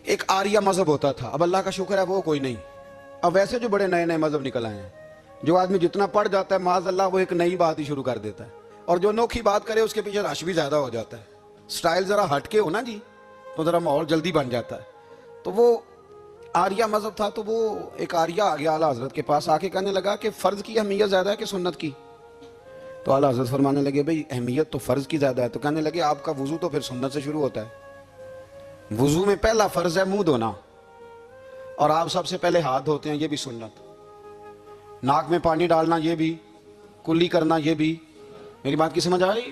ایک آریہ مذہب ہوتا تھا، اب اللہ کا شکر ہے وہ کوئی نہیں. اب ویسے جو بڑے نئے نئے مذہب نکل آئے ہیں، جو آدمی جتنا پڑھ جاتا ہے معاذ اللہ وہ ایک نئی بات ہی شروع کر دیتا ہے، اور جو انوکھی بات کرے اس کے پیچھے رش بھی زیادہ ہو جاتا ہے. سٹائل ذرا ہٹ کے ہو نا جی تو ذرا ماحول جلدی بن جاتا ہے. تو وہ آریہ مذہب تھا، تو وہ ایک آریہ آ گیا اعلیٰ حضرت کے پاس، آ کے کہنے لگا کہ فرض کی اہمیت زیادہ ہے کہ سنت کی؟ تو اعلیٰ حضرت فرمانے لگے بھئی اہمیت تو فرض کی زیادہ ہے. تو کہنے لگے آپ کا وضو تو پھر سنت سے شروع ہوتا ہے. وضو میں پہلا فرض ہے منہ دھونا، اور آپ سب سے پہلے ہاتھ دھوتے ہیں، یہ بھی سنت. ناک میں پانی ڈالنا یہ بھی، کلی کرنا یہ بھی. میری بات کی سمجھ آ رہی؟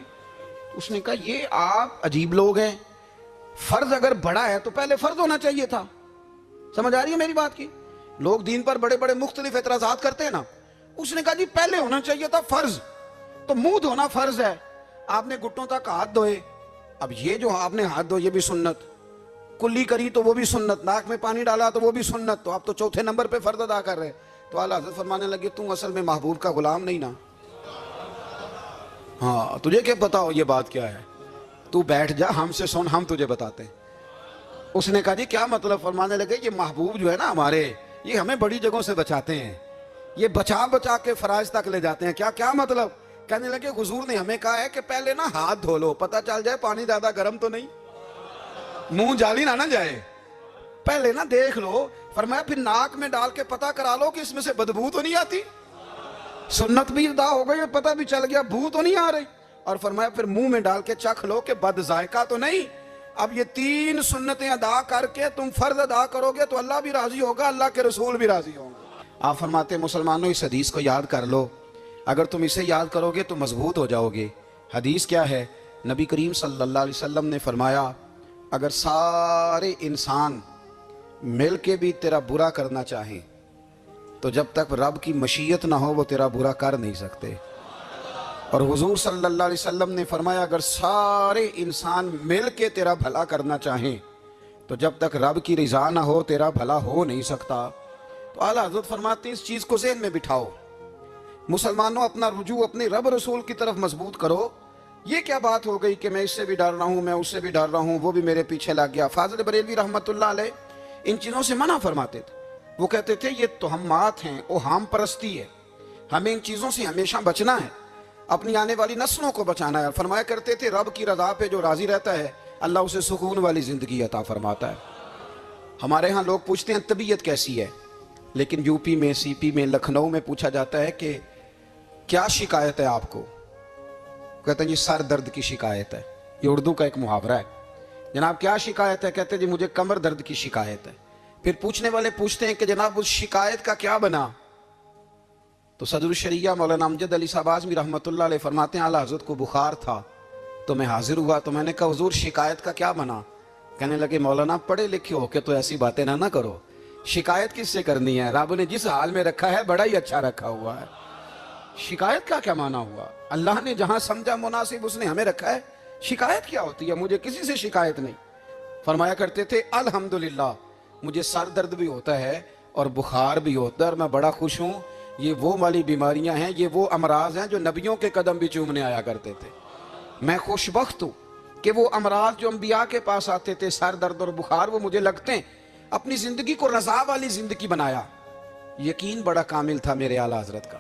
اس نے کہا یہ آپ عجیب لوگ ہیں، فرض اگر بڑا ہے تو پہلے فرض ہونا چاہیے تھا. سمجھ آ رہی ہے میری بات کی؟ لوگ دین پر بڑے بڑے مختلف اعتراضات کرتے ہیں نا. اس نے کہا جی پہلے ہونا چاہیے تھا فرض. تو منہ دھونا فرض ہے، آپ نے گھٹنوں تک ہاتھ دھوئے، اب یہ جو آپ نے ہاتھ دھوئے یہ بھی سنت، کلی کری تو وہ بھی سنت، ناک میں پانی ڈالا تو وہ بھی سنت، تو آپ تو چوتھے نمبر پہ فرض ادا کر رہے. تو اعلیٰ حضرت فرمانے لگے تم اصل میں محبوب کا غلام نہیں نا. ہاں تجھے کیا پتا ہو یہ بات کیا ہے، تو بیٹھ جا ہم سے سن، ہم تجھے بتاتے ہیں. اس نے کہا جی کیا مطلب؟ فرمانے لگے یہ محبوب جو ہے نا ہمارے، یہ ہمیں بڑی جگہوں سے بچاتے ہیں، یہ بچا بچا کے فرائض تک لے جاتے ہیں. کیا مطلب؟ کہنے لگے حضور نے ہمیں کہا ہے کہ پہلے نا ہاتھ دھو لو، پتہ چل جائے پانی زیادہ گرم تو نہیں، منہ جالی نہ جائے، پہلے نا دیکھ لو. فرمایا پھر ناک میں ڈال کے پتہ کرا لو کہ اس میں سے بدبو تو نہیں آتی، سنت بھی ادا ہو گئی، پتہ بھی چل گیا بو تو نہیں آ رہی. اور فرمایا پھر منہ میں ڈال کے چکھ لو کہ بد ذائقہ تو نہیں. اب یہ 3 سنتیں ادا کر کے تم فرض ادا کرو گے تو اللہ بھی راضی ہوگا، اللہ کے رسول بھی راضی ہوں گے. آپ فرماتے ہیں مسلمانوں اس حدیث کو یاد کر لو، اگر تم اسے یاد کرو گے تو مضبوط ہو جاؤ گے. حدیث کیا ہے؟ نبی کریم صلی اللہ علیہ وسلم نے فرمایا اگر سارے انسان مل کے بھی تیرا برا کرنا چاہیں تو جب تک رب کی مشیت نہ ہو وہ تیرا برا کر نہیں سکتے. اور حضور صلی اللہ علیہ وسلم نے فرمایا اگر سارے انسان مل کے تیرا بھلا کرنا چاہیں تو جب تک رب کی رضا نہ ہو تیرا بھلا ہو نہیں سکتا. تو اعلیٰ حضرت فرماتے ہیں اس چیز کو ذہن میں بٹھاؤ، مسلمانوں اپنا رجوع اپنے رب رسول کی طرف مضبوط کرو. یہ کیا بات ہو گئی کہ میں اس سے بھی ڈر رہا ہوں، میں اس سے بھی ڈر رہا ہوں، وہ بھی میرے پیچھے لگ گیا. فاضل بریلوی رحمۃ اللہ علیہ ان چیزوں سے منع فرماتے تھے. وہ کہتے تھے یہ توہمات ہیں، اوہام پرستی ہے، ہمیں ان چیزوں سے ہمیشہ بچنا ہے، اپنی آنے والی نسلوں کو بچانا ہے. فرمایا کرتے تھے رب کی رضا پہ جو راضی رہتا ہے اللہ اسے سکون والی زندگی عطا فرماتا ہے. ہمارے ہاں لوگ پوچھتے ہیں طبیعت کیسی ہے، لیکن یو پی میں، سی پی میں، لکھنؤ میں پوچھا جاتا ہے کہ کیا شکایت ہے آپ کو؟ کہتے ہیں جی سر درد کی شکایت ہے. یہ اردو کا ایک محاورہ ہے. جناب کیا شکایت ہے؟ کہتے ہیں جی مجھے کمر درد کی شکایت ہے. پھر پوچھنے والے پوچھتے ہیں کہ جناب اس شکایت کا کیا بنا؟ تو صدر الشریعہ مولانا امجد علی صاحب اعظمی رحمۃ اللہ علیہ فرماتے ہیں اعلیٰ حضرت کو بخار تھا تو میں حاضر ہوا، تو میں نے کہا حضور شکایت کا کیا بنا؟ کہنے لگے مولانا پڑھے لکھے ہو کے تو ایسی باتیں نہ کرو، شکایت کس سے کرنی ہے؟ رب نے جس حال میں رکھا ہے بڑا ہی اچھا رکھا ہوا ہے. شکایت کا کیا معنی ہوا؟ اللہ نے جہاں سمجھا مناسب اس نے ہمیں رکھا ہے، شکایت کیا ہوتی ہے؟ مجھے کسی سے شکایت نہیں. فرمایا کرتے تھے الحمدللہ مجھے سر درد بھی ہوتا ہے اور بخار بھی ہوتا ہے اور میں بڑا خوش ہوں. یہ وہ والی بیماریاں ہیں، یہ وہ امراض ہیں جو نبیوں کے قدم بھی چومنے آیا کرتے تھے. میں خوش بخت ہوں کہ وہ امراض جو انبیاء کے پاس آتے تھے، سر درد اور بخار، وہ مجھے لگتے ہیں. اپنی زندگی کو رضا والی زندگی بنایا. یقین بڑا کامل تھا میرے اعلیٰ حضرت کا.